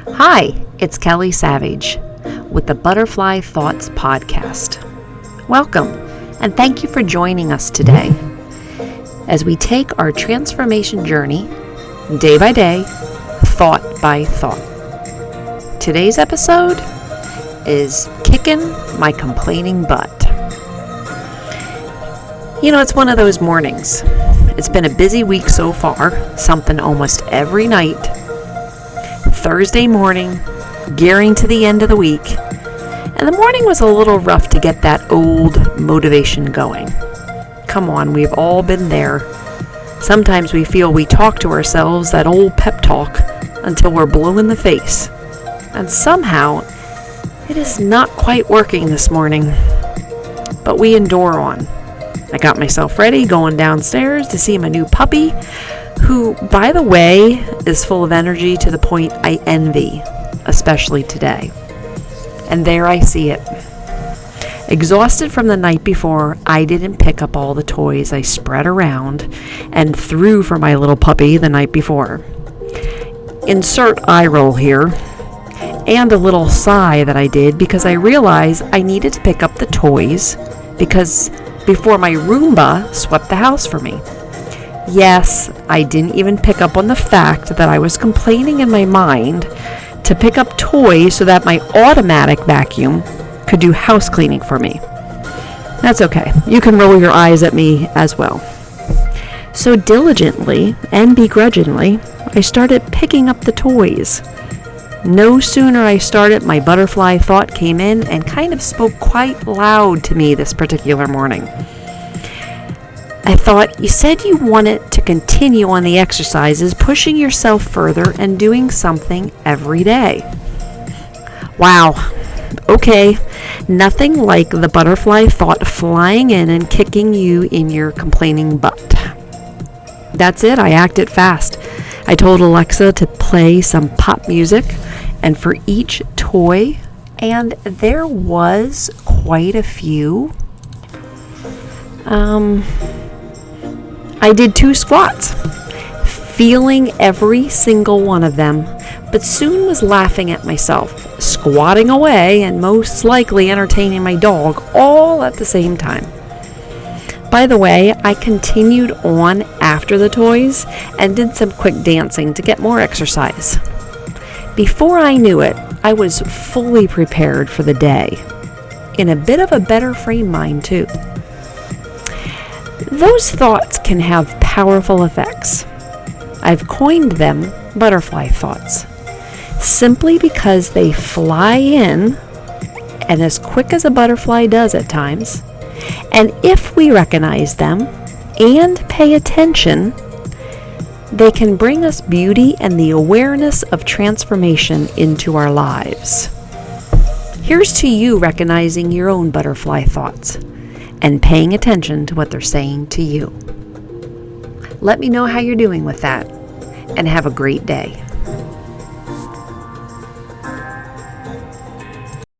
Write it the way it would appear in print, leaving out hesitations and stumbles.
Hi, it's Kelly Savage with the Butterfly Thoughts Podcast. Welcome, and thank you for joining us today as we take our transformation journey day by day, thought by thought. Today's episode is Kicking My Complaining Butt. It's one of those mornings. It's been a busy week so far, something almost every night. Thursday morning, gearing to the end of the week, and the morning was a little rough to get that old motivation going. Come on, we've all been there. Sometimes we feel we talk to ourselves that old pep talk until we're blue in the face. And somehow, it is not quite working this morning. But we endure on. I got myself ready, going downstairs to see my new puppy, who, by the way, is full of energy to the point I envy, especially today. And there I see it. Exhausted from the night before, I didn't pick up all the toys I spread around and threw for my little puppy the night before. Insert eye roll here, and a little sigh that I did because I realized I needed to pick up the toys before my Roomba swept the house for me. Yes, I didn't even pick up on the fact that I was complaining in my mind to pick up toys so that my automatic vacuum could do house cleaning for me. That's okay. You can roll your eyes at me as well. So diligently and begrudgingly, I started picking up the toys. No sooner I started, my butterfly thought came in and kind of spoke quite loud to me this particular morning. I thought, you said you wanted to continue on the exercises, pushing yourself further and doing something every day. Wow. Okay. Nothing like the butterfly thought flying in and kicking you in your complaining butt. That's it. I acted fast. I told Alexa to play some pop music and for each toy, and there was quite a few. I did 2 squats, feeling every single one of them, but soon was laughing at myself, squatting away and most likely entertaining my dog all at the same time. By the way, I continued on after the toys and did some quick dancing to get more exercise. Before I knew it, I was fully prepared for the day, in a bit of a better frame mind too. Those thoughts can have powerful effects. I've coined them butterfly thoughts, simply because they fly in, and as quick as a butterfly does at times, and if we recognize them and pay attention, they can bring us beauty and the awareness of transformation into our lives. Here's to you recognizing your own butterfly thoughts and paying attention to what they're saying to you. Let me know how you're doing with that, and have a great day.